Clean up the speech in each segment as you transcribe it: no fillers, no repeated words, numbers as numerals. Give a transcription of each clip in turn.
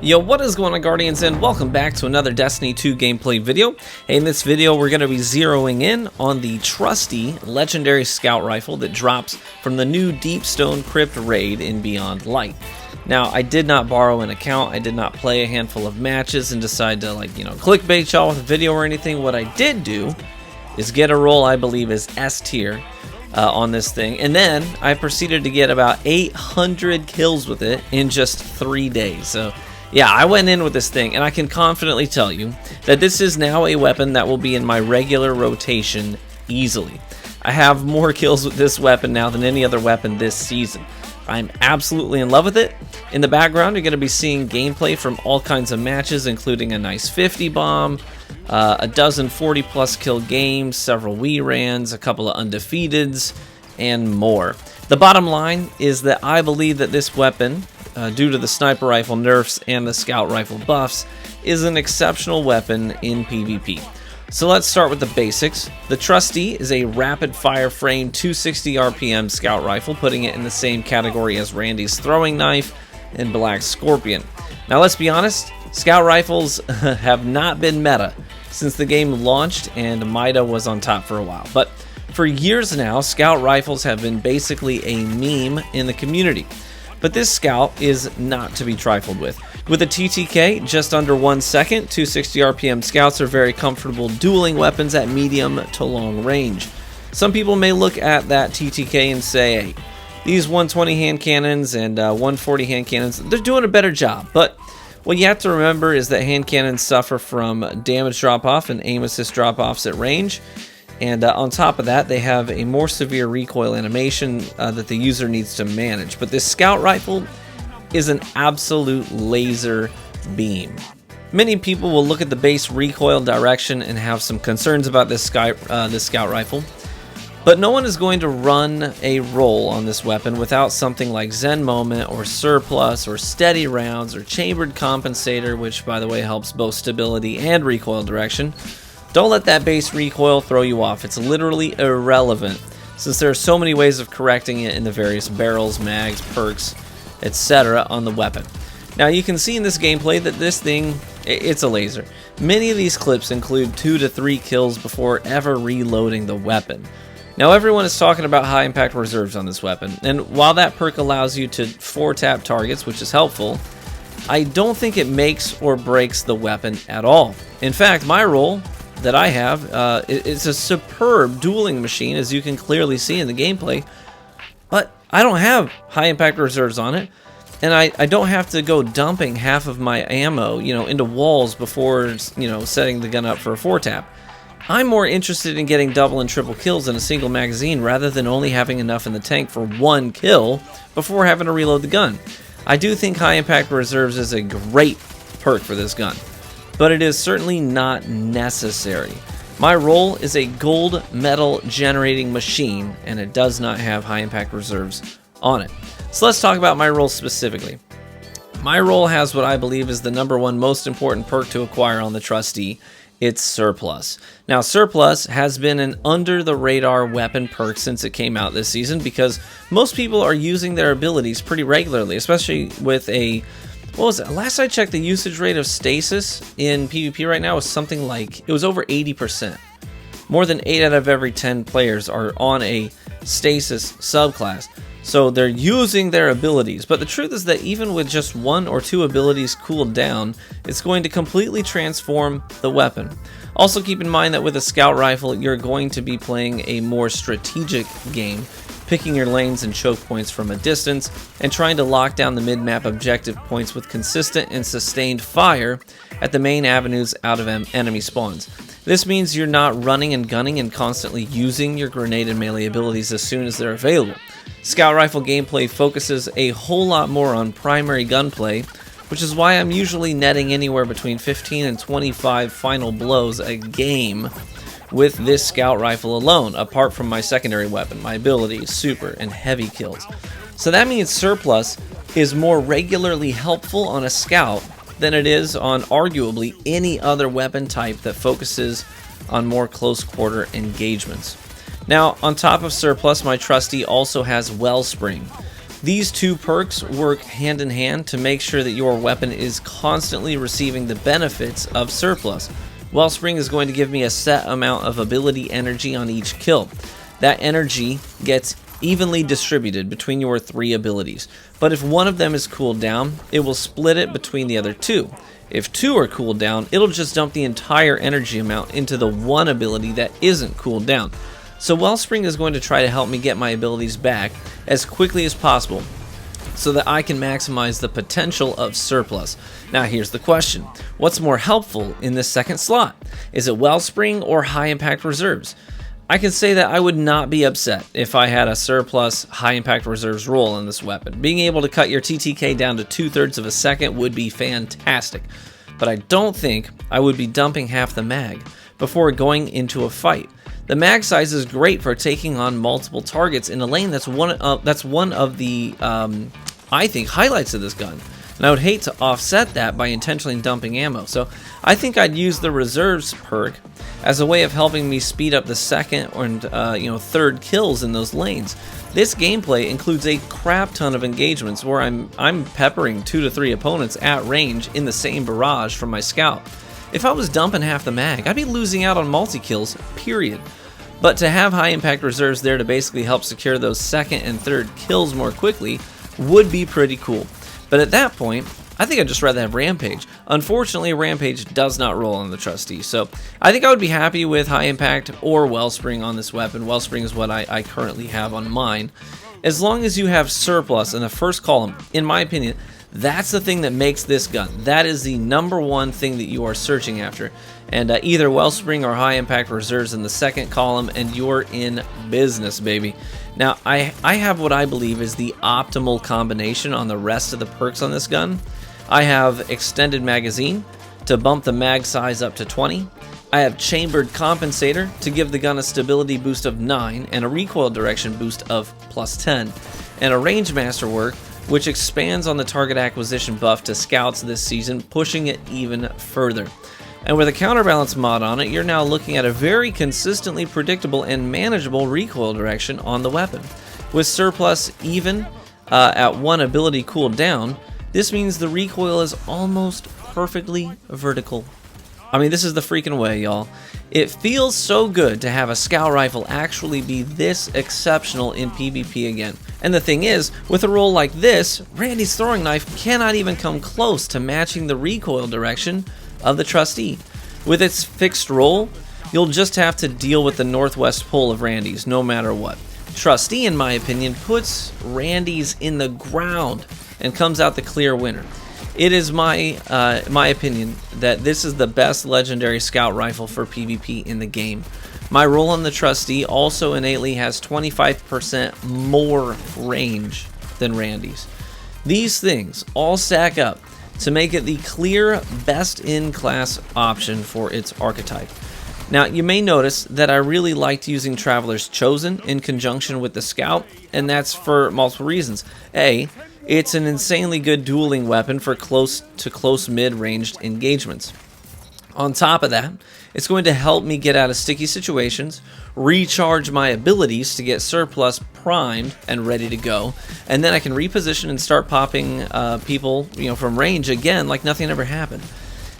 Yo, what is going on, Guardians, and welcome back to another Destiny 2 gameplay video. In this video, we're going to be zeroing in on the Trustee legendary scout rifle that drops from the new Deep Stone Crypt raid in Beyond Light. Now, I did not borrow an account, I did not play a handful of matches and decide to, clickbait y'all with a video or anything. What I did do is get a role I believe is S tier on this thing, and then I proceeded to get about 800 kills with it in just 3 days. So yeah, I went in with this thing, and I can confidently tell you that this is now a weapon that will be in my regular rotation easily. I have more kills with this weapon now than any other weapon this season. I'm absolutely in love with it. In the background, you're going to be seeing gameplay from all kinds of matches, including a nice 50 bomb, a dozen 40-plus kill games, several Wii Rans, a couple of undefeateds, and more. The bottom line is that I believe that this weapon, due to the sniper rifle nerfs and the scout rifle buffs, is an exceptional weapon in PvP. So let's start with the basics. The Trustee is a rapid fire frame 260 RPM scout rifle, putting it in the same category as Randy's throwing knife and Black Scorpion. Now let's be honest, scout rifles have not been meta since the game launched and Mida was on top for a while. But for years now, scout rifles have been basically a meme in the community. But this scout is not to be trifled with. With a TTK just under 1 second, 260 RPM scouts are very comfortable dueling weapons at medium to long range. Some people may look at that TTK and say, hey, these 120 hand cannons and 140 hand cannons, they're doing a better job. But what you have to remember is that hand cannons suffer from damage drop-off and aim assist drop-offs at range. And on top of that, they have a more severe recoil animation that the user needs to manage. But this scout rifle is an absolute laser beam. Many people will look at the base recoil direction and have some concerns about this scout rifle. But no one is going to run a roll on this weapon without something like Zen Moment or Surplus or Steady Rounds or Chambered Compensator, which by the way helps both stability and recoil direction. Don't let that base recoil throw you off. It's literally irrelevant, since there are so many ways of correcting it in the various barrels, mags, perks, etc. on the weapon. Now you can see in this gameplay that this thing, it's a laser. Many of these clips include 2 to 3 kills before ever reloading the weapon. Now everyone is talking about high impact reserves on this weapon, and while that perk allows you to 4-tap targets, which is helpful, I don't think it makes or breaks the weapon at all. In fact, my role that I have, it's a superb dueling machine, as you can clearly see in the gameplay, but I don't have high impact reserves on it, and I don't have to go dumping half of my ammo, into walls before, setting the gun up for a 4-tap. I'm more interested in getting double and triple kills in a single magazine rather than only having enough in the tank for 1 kill before having to reload the gun. I do think high impact reserves is a great perk for this gun, but it is certainly not necessary. My role is a gold medal generating machine, and it does not have high impact reserves on it. So let's talk about my role specifically. My role has what I believe is the #1 most important perk to acquire on the Trustee. It's Surplus. Now, Surplus has been an under-the-radar weapon perk since it came out this season because most people are using their abilities pretty regularly, especially with a... What was it? Last I checked, the usage rate of stasis in PvP right now is something like, it was over 80%. More than 8 out of every 10 players are on a stasis subclass. So they're using their abilities. But the truth is that even with just 1 or 2 abilities cooled down, it's going to completely transform the weapon. Also keep in mind that with a scout rifle, you're going to be playing a more strategic game, picking your lanes and choke points from a distance, and trying to lock down the mid-map objective points with consistent and sustained fire at the main avenues out of enemy spawns. This means you're not running and gunning and constantly using your grenade and melee abilities as soon as they're available. Scout rifle gameplay focuses a whole lot more on primary gunplay, which is why I'm usually netting anywhere between 15 and 25 final blows a game with this scout rifle alone, apart from my secondary weapon, my abilities, super, and heavy kills. So that means Surplus is more regularly helpful on a scout than it is on arguably any other weapon type that focuses on more close quarter engagements. Now, on top of Surplus, my Trustee also has Wellspring. These two perks work hand in hand to make sure that your weapon is constantly receiving the benefits of surplus. Wellspring is going to give me a set amount of ability energy on each kill. That energy gets evenly distributed between your 3 abilities, but if one of them is cooled down, it will split it between the other 2. If 2 are cooled down, it'll just dump the entire energy amount into the one ability that isn't cooled down. So Wellspring is going to try to help me get my abilities back as quickly as possible so that I can maximize the potential of surplus. Now here's the question. What's more helpful in this second slot? Is it Wellspring or high impact reserves? I can say that I would not be upset if I had a surplus high impact reserves roll on this weapon. Being able to cut your TTK down to 2/3 of a second would be fantastic, but I don't think I would be dumping half the mag before going into a fight. The mag size is great for taking on multiple targets in a lane that's one of the I think highlights of this gun. And I would hate to offset that by intentionally dumping ammo. So I think I'd use the reserves perk as a way of helping me speed up the second and third kills in those lanes. This gameplay includes a crap ton of engagements where I'm peppering 2 to 3 opponents at range in the same barrage from my scout. If I was dumping half the mag, I'd be losing out on multi-kills, period. But to have high impact reserves there to basically help secure those second and third kills more quickly would be pretty cool. But at that point, I think I'd just rather have Rampage. Unfortunately, Rampage does not roll on the Trustee, so I think I would be happy with high impact or Wellspring on this weapon. Wellspring is what I currently have on mine. As long as you have surplus in the first column, in my opinion, that's the thing that makes this gun. That is the #1 thing that you are searching after. And either Wellspring or high impact reserves in the second column, and you're in business, baby. Now, I have what I believe is the optimal combination on the rest of the perks on this gun. I have extended magazine to bump the mag size up to 20. I have chambered compensator to give the gun a stability boost of 9 and a recoil direction boost of +10. And a range masterwork, which expands on the target acquisition buff to scouts this season, pushing it even further. And with a counterbalance mod on it, you're now looking at a very consistently predictable and manageable recoil direction on the weapon. With surplus even at 1 ability cooled down, this means the recoil is almost perfectly vertical. I mean, this is the freaking way, y'all. It feels so good to have a scout rifle actually be this exceptional in PvP again. And the thing is, with a roll like this, Randy's throwing knife cannot even come close to matching the recoil direction of the Trustee. With its fixed roll, you'll just have to deal with the northwest pull of Randy's no matter what. Trustee, in my opinion, puts Randy's in the ground and comes out the clear winner. It is my opinion that this is the best legendary scout rifle for PvP in the game. My roll on the Trustee also innately has 25% more range than Randy's. These things all stack up to make it the clear best-in-class option for its archetype. Now, you may notice that I really liked using Traveler's Chosen in conjunction with the Scout, and that's for multiple reasons. A, it's an insanely good dueling weapon for close to close mid-ranged engagements. On top of that, it's going to help me get out of sticky situations, recharge my abilities to get surplus primed and ready to go, and then I can reposition and start popping people from range again like nothing ever happened.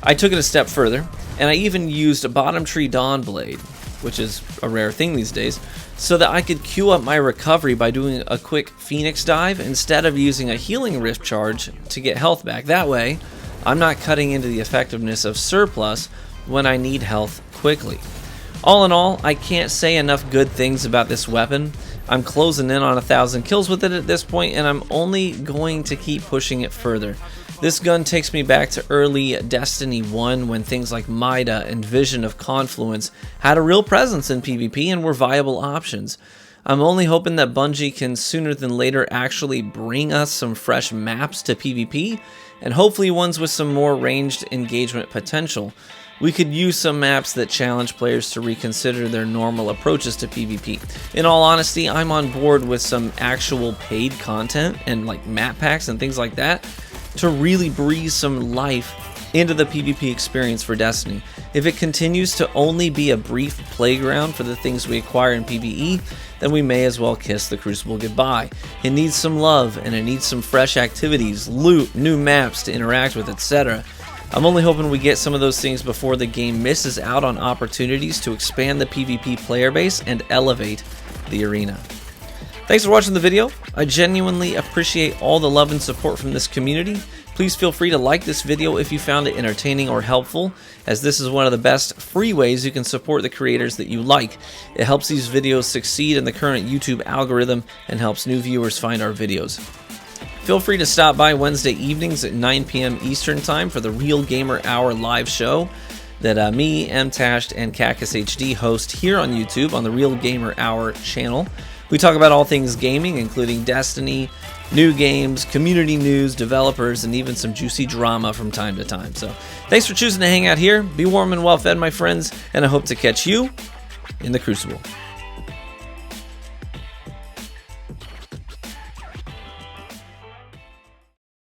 I took it a step further, and I even used a Bottom Tree Dawn Blade, which is a rare thing these days, so that I could queue up my recovery by doing a quick Phoenix dive instead of using a healing rift charge to get health back. That way, I'm not cutting into the effectiveness of surplus when I need health quickly. All in all, I can't say enough good things about this weapon. I'm closing in on 1,000 kills with it at this point, and I'm only going to keep pushing it further. This gun takes me back to early Destiny 1 when things like Mida and Vision of Confluence had a real presence in PvP and were viable options. I'm only hoping that Bungie can sooner than later actually bring us some fresh maps to PvP, and hopefully ones with some more ranged engagement potential. We could use some maps that challenge players to reconsider their normal approaches to PvP. In all honesty, I'm on board with some actual paid content and like map packs and things like that to really breathe some life into the PvP experience for Destiny. If it continues to only be a brief playground for the things we acquire in PvE, then we may as well kiss the Crucible goodbye. It needs some love, and it needs some fresh activities, loot, new maps to interact with, etc. I'm only hoping we get some of those things before the game misses out on opportunities to expand the PvP player base and elevate the arena. Thanks for watching the video. I genuinely appreciate all the love and support from this community. Please feel free to like this video if you found it entertaining or helpful, as this is one of the best free ways you can support the creators that you like. It helps these videos succeed in the current YouTube algorithm and helps new viewers find our videos. Feel free to stop by Wednesday evenings at 9 p.m. Eastern Time for the Real Gamer Hour live show that me, MTashed, and Cactus HD host here on YouTube on the Real Gamer Hour channel. We talk about all things gaming, including Destiny, new games, community news, developers, and even some juicy drama from time to time. So thanks for choosing to hang out here. Be warm and well fed, my friends, and I hope to catch you in the Crucible.